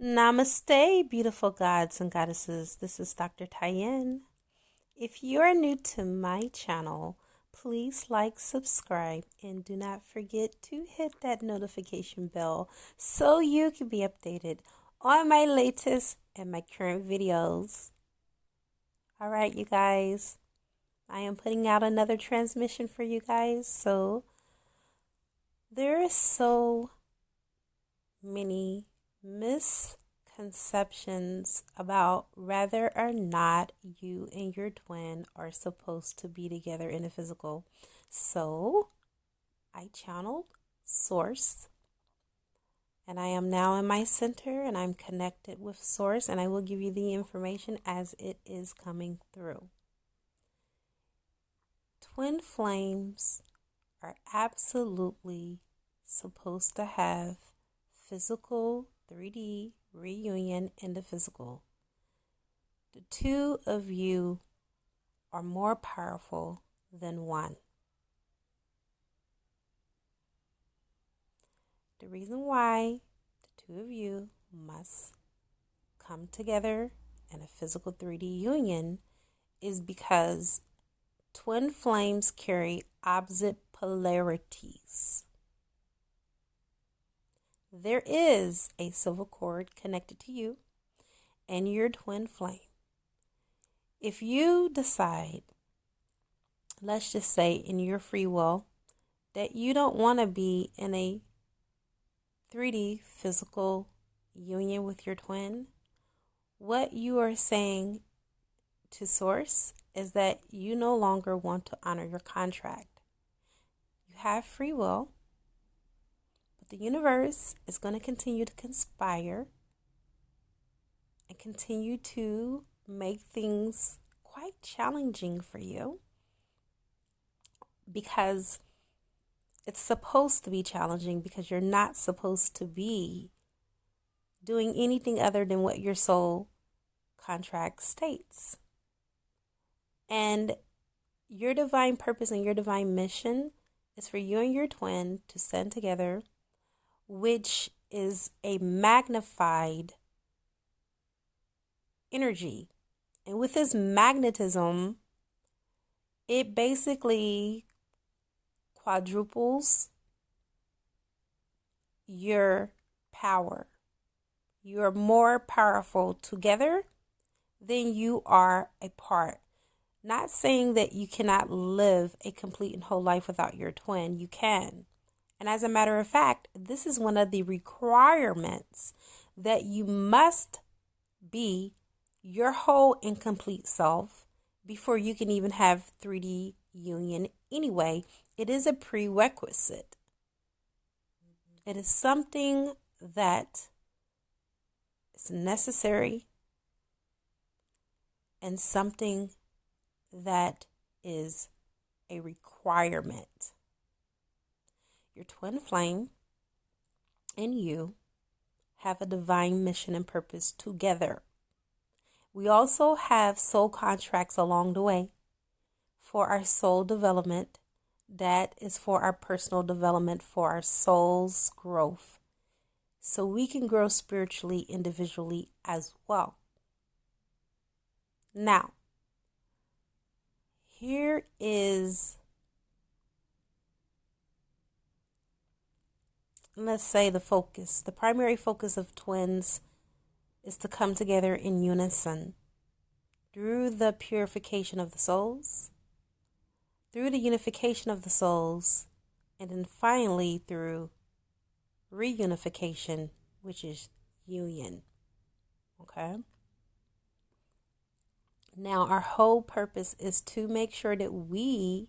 Namaste, beautiful gods and goddesses. This is Dr. Tyen. If you are new to my channel, please like, subscribe, and do not forget to hit that notification bell so you can be updated on my latest and my current videos. All right, you guys, I am putting out another transmission for you guys. So there are so many misconceptions about whether or not you and your twin are supposed to be together in the physical. So I channeled Source, and I am now in my center, and I'm connected with Source, and I will give you the information as it is coming through. Twin flames are absolutely supposed to have physical 3D reunion in the physical. The two of you are more powerful than one. The reason why the two of you must come together in a physical 3D union is because twin flames carry opposite polarities. There is a silver cord connected to you and your twin flame. If you decide, let's just say in your free will, that you don't want to be in a 3D physical union with your twin, what you are saying to Source is that you no longer want to honor your contract. You have free will. The universe is going to continue to conspire and continue to make things quite challenging for you, because it's supposed to be challenging, because you're not supposed to be doing anything other than what your soul contract states. And your divine purpose and your divine mission is for you and your twin to stand together, which is a magnified energy. And with this magnetism, it basically quadruples your power. You are more powerful together than you are apart. Not saying that you cannot live a complete and whole life without your twin. You can. And as a matter of fact, this is one of the requirements, that you must be your whole and complete self before you can even have 3D union anyway. It is a prerequisite. It is something that is necessary and something that is a requirement. Your twin flame and you have a divine mission and purpose together. We also have soul contracts along the way for our soul development. That is for our personal development, for our soul's growth, so we can grow spiritually, individually as well. Now, here is, let's say, the focus. The primary focus of twins is to come together in unison through the purification of the souls, through the unification of the souls, and then finally through reunification, which is union. Okay? Now, our whole purpose is to make sure that we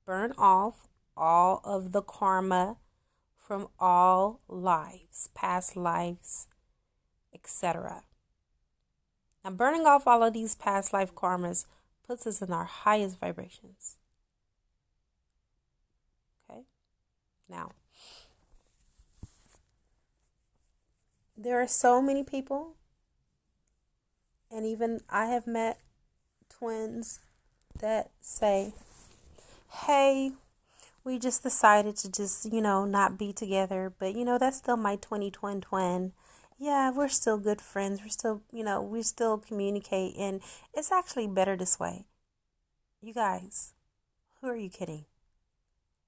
burn off all of the karma from all lives, past lives, etc. Now, burning off all of these past life karmas puts us in our highest vibrations. Okay? Now, there are so many people, and even I have met twins that say, hey, we just decided to just, not be together, but, that's still my 20 twin. yeah, we're still good friends. We're still, we still communicate, and it's actually better this way. You guys, who are you kidding?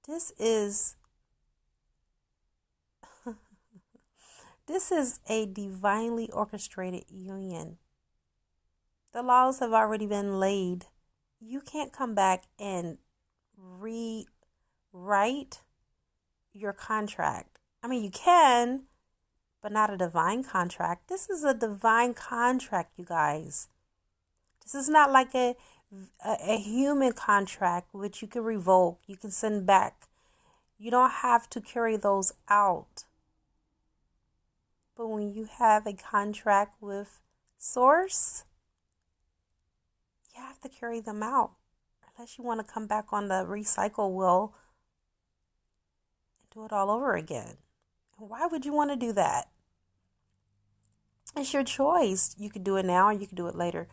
This is this is a divinely orchestrated union. The laws have already been laid. You can't come back and rewrite your contract. I mean, you can, but not a divine contract. This is a divine contract, you guys. This is not like a human contract which you can revoke, you can send back. You don't have to carry those out. But when you have a contract with Source, you have to carry them out. Unless you want to come back on the recycle wheel and do it all over again. And why would you want to do that? It's your choice. You could do it now or you could do it later.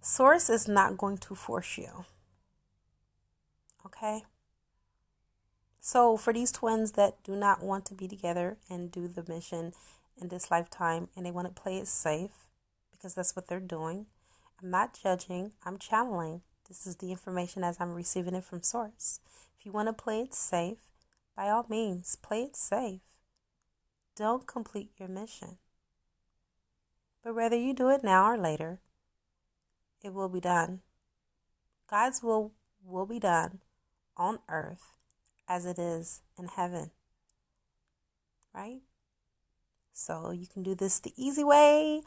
Source is not going to force you. Okay? So for these twins that do not want to be together and do the mission in this lifetime, and they want to play it safe, because that's what they're doing. I'm not judging, I'm channeling. This is the information as I'm receiving it from Source. If you want to play it safe, by all means, play it safe. Don't complete your mission. But whether you do it now or later, it will be done. God's will be done on earth as it is in heaven. Right? So you can do this the easy way,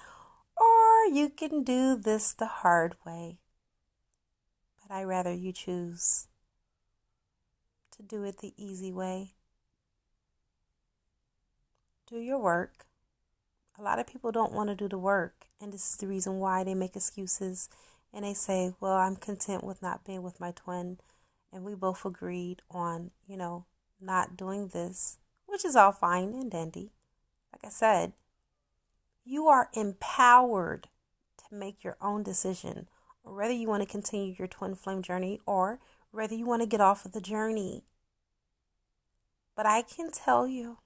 or you can do this the hard way. But I'd rather you choose to do it the easy way. Do your work. A lot of people don't want to do the work, and this is the reason why they make excuses and they say, well, I'm content with not being with my twin, and we both agreed on, not doing this, which is all fine and dandy. Like I said, you are empowered to make your own decision, whether you want to continue your twin flame journey or whether you want to get off of the journey. But I can tell you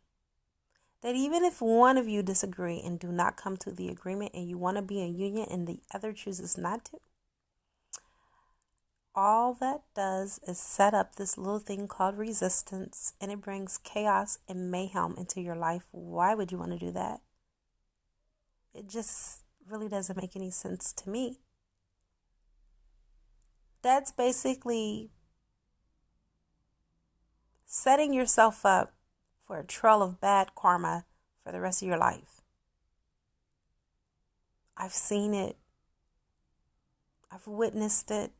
that even if one of you disagree and do not come to the agreement, and you want to be in union and the other chooses not to, all that does is set up this little thing called resistance, and it brings chaos and mayhem into your life. Why would you want to do that? It just really doesn't make any sense to me. That's basically setting yourself up for a trail of bad karma for the rest of your life. I've seen it. I've witnessed it.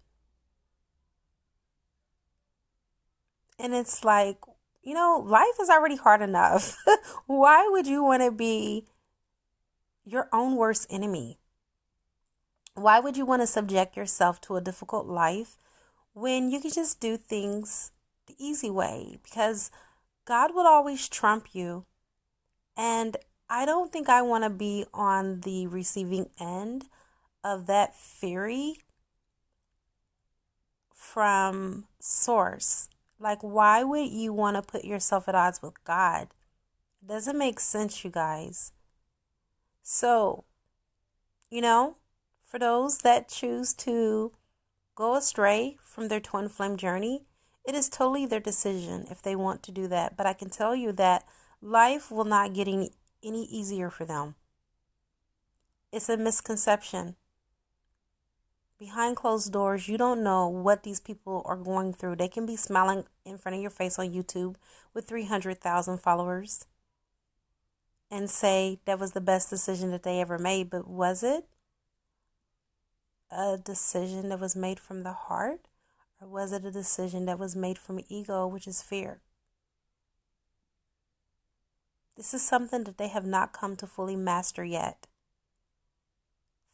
And it's like, life is already hard enough. Why would you want to be your own worst enemy? Why would you want to subject yourself to a difficult life when you can just do things the easy way? Because God will always trump you. And I don't think I want to be on the receiving end of that theory from Source. Like, why would you want to put yourself at odds with God? It doesn't make sense, you guys. So, for those that choose to go astray from their twin flame journey, it is totally their decision if they want to do that. But I can tell you that life will not get any easier for them. It's a misconception. Behind closed doors, you don't know what these people are going through. They can be smiling in front of your face on YouTube with 300,000 followers and say that was the best decision that they ever made. But was it a decision that was made from the heart? Or was it a decision that was made from ego, which is fear? This is something that they have not come to fully master yet.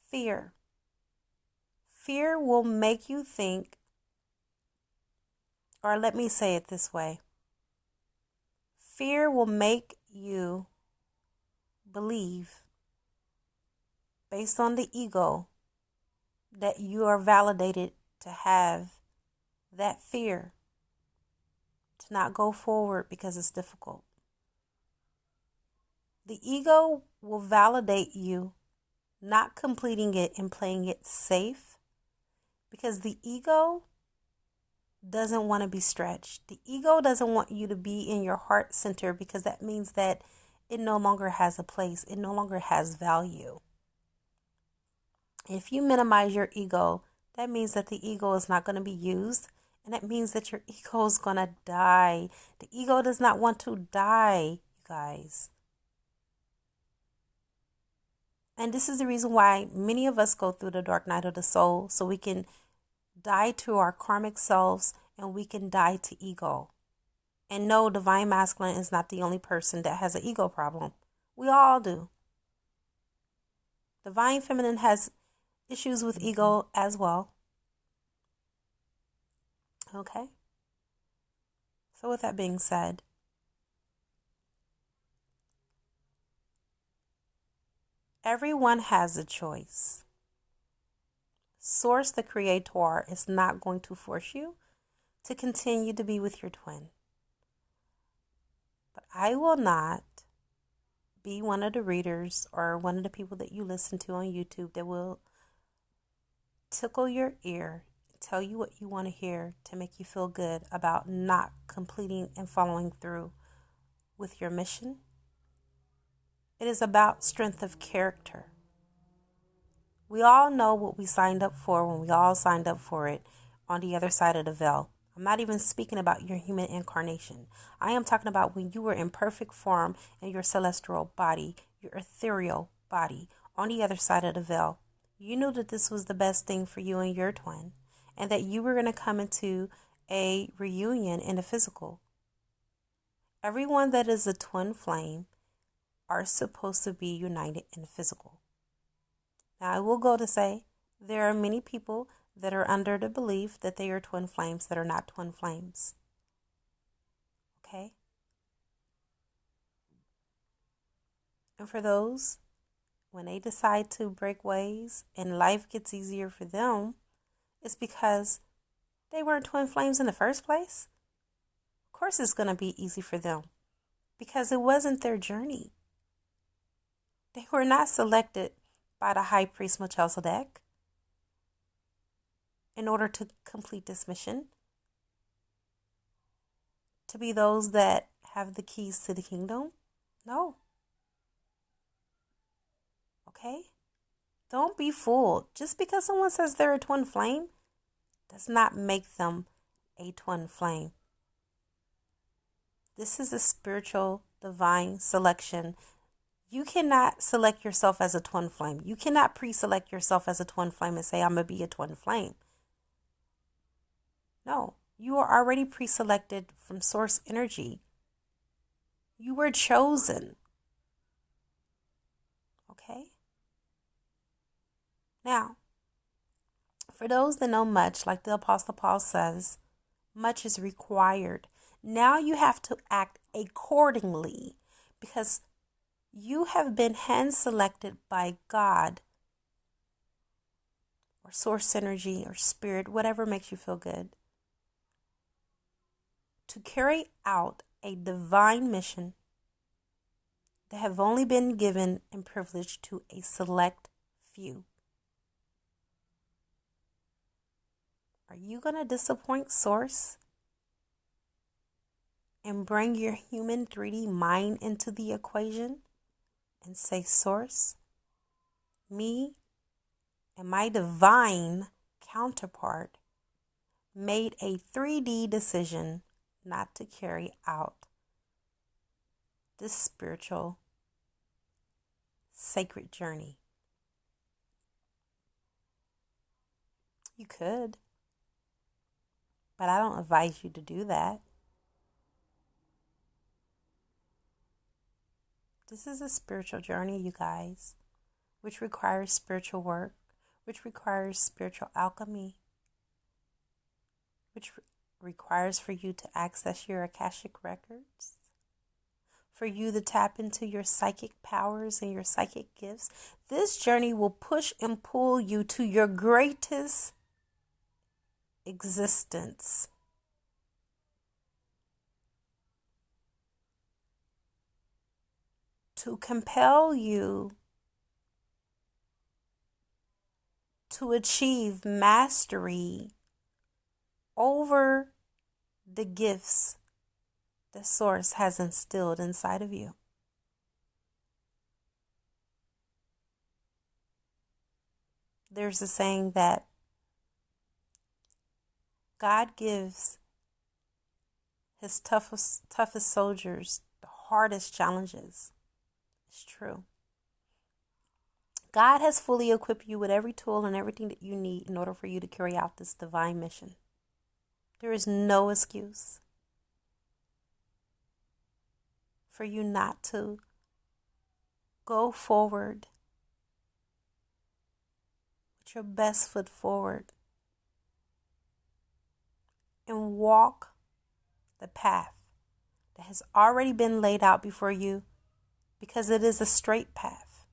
Fear. Fear will make you think, or let me say it this way. Fear will make you believe, based on the ego, that you are validated to have that fear, to not go forward because it's difficult. The ego will validate you not completing it and playing it safe, because the ego doesn't want to be stretched. The ego doesn't want you to be in your heart center, because that means that it no longer has a place. It no longer has value. If you minimize your ego, that means that the ego is not going to be used, and that means that your ego is going to die. The ego does not want to die, you guys. And this is the reason why many of us go through the dark night of the soul, so we can die to our karmic selves and we can die to ego. And no, Divine Masculine is not the only person that has an ego problem. We all do. Divine Feminine has issues with ego as well. Okay? So with that being said, everyone has a choice. Source, the Creator, is not going to force you to continue to be with your twin. But I will not be one of the readers or one of the people that you listen to on YouTube that will tickle your ear, tell you what you want to hear to make you feel good about not completing and following through with your mission. It is about strength of character. We all know what we signed up for when we all signed up for it on the other side of the veil. I'm not even speaking about your human incarnation. I am talking about when you were in perfect form in your celestial body, your ethereal body, on the other side of the veil. You knew that this was the best thing for you and your twin, and that you were going to come into a reunion in the physical. Everyone that is a twin flame are supposed to be united in the physical. Now, I will go to say there are many people that are under the belief that they are twin flames that are not twin flames. Okay? And for those, when they decide to break ways and life gets easier for them, it's because they weren't twin flames in the first place. Of course it's going to be easy for them, because it wasn't their journey. They were not selected by the High Priest Melchizedek in order to complete this mission, to be those that have the keys to the kingdom. No. Okay? Don't be fooled. Just because someone says they're a twin flame does not make them a twin flame. This is a spiritual, divine selection. You cannot select yourself as a twin flame. You cannot pre-select yourself as a twin flame and say, I'm going to be a twin flame. No, you are already pre-selected from source energy. You were chosen. Okay? Now, for those that know much, like the Apostle Paul says, much is required. Now you have to act accordingly, because you have been hand-selected by God or source energy or spirit, whatever makes you feel good, to carry out a divine mission that have only been given and privileged to a select few. Are you going to disappoint Source and bring your human 3D mind into the equation and say, Source, me and my divine counterpart made a 3D decision not to carry out this spiritual sacred journey? You could, but I don't advise you to do that. This is a spiritual journey, you guys, which requires spiritual work, which requires spiritual alchemy, which requires for you to access your Akashic records, for you to tap into your psychic powers and your psychic gifts. This journey will push and pull you to your greatest existence. to compel you to achieve mastery over the gifts that Source has instilled inside of you. There's a saying that God gives his toughest soldiers the hardest challenges. It's true. God has fully equipped you with every tool and everything that you need in order for you to carry out this divine mission. There is no excuse for you not to go forward with your best foot forward and walk the path that has already been laid out before you, because it is a straight path.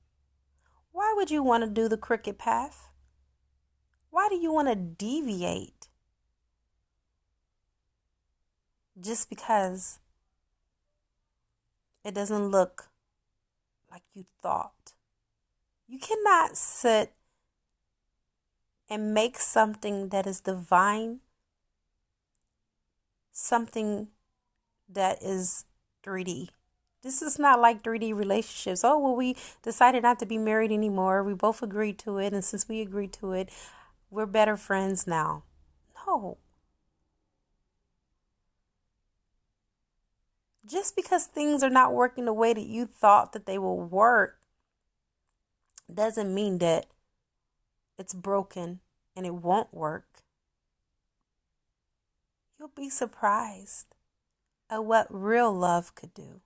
Why would you want to do the crooked path? Why do you want to deviate just because it doesn't look like you thought? You cannot sit and make something that is divine something that is 3D. This is not like 3D relationships. Oh, well, we decided not to be married anymore. We both agreed to it. And since we agreed to it, we're better friends now. No. Just because things are not working the way that you thought that they will work doesn't mean that it's broken and it won't work. You'll be surprised at what real love could do.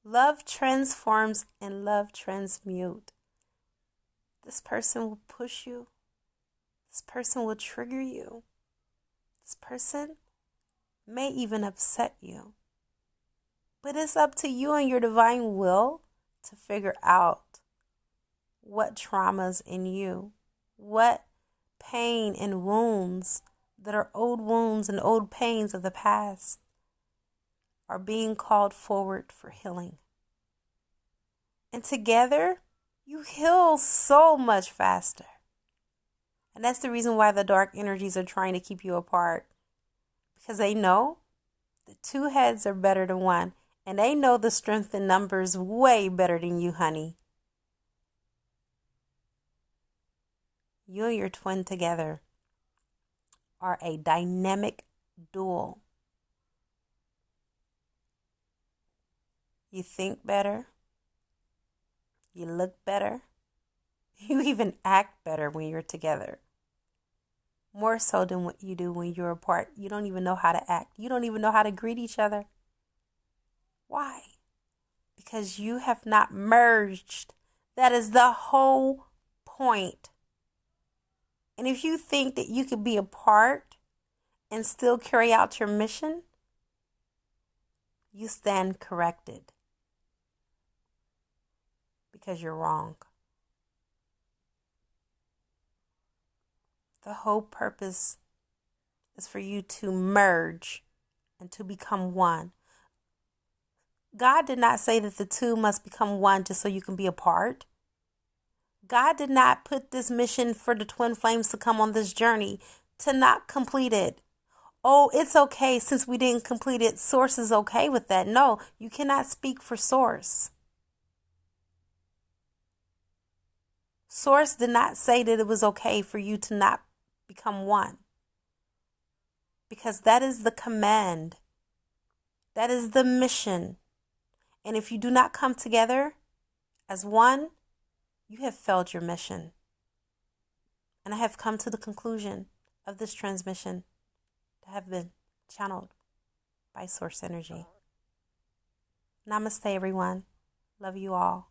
Love transforms and love transmute. This person will push you. This person will trigger you. This person may even upset you. But it's up to you and your divine will to figure out what traumas in you, what pain and wounds that are old wounds and old pains of the past are being called forward for healing. And together, you heal so much faster. And that's the reason why the dark energies are trying to keep you apart. Because they know that two heads are better than one. And they know the strength in numbers way better than you, honey. You and your twin together are a dynamic duel. You think better. You look better. You even act better when you're together. More so than what you do when you're apart. You don't even know how to act. You don't even know how to greet each other. Why? Because you have not merged. That is the whole point. And if you think that you could be apart and still carry out your mission, you stand corrected. Because you're wrong. The whole purpose is for you to merge and to become one. God did not say that the two must become one just so you can be apart. God did not put this mission for the twin flames to come on this journey to not complete it. Oh, it's okay since we didn't complete it. Source is okay with that. No, you cannot speak for Source. Source did not say that it was okay for you to not become one. Because that is the command. That is the mission. And if you do not come together as one, you have failed your mission. And I have come to the conclusion of this transmission to have been channeled by Source Energy. Namaste, everyone. Love you all.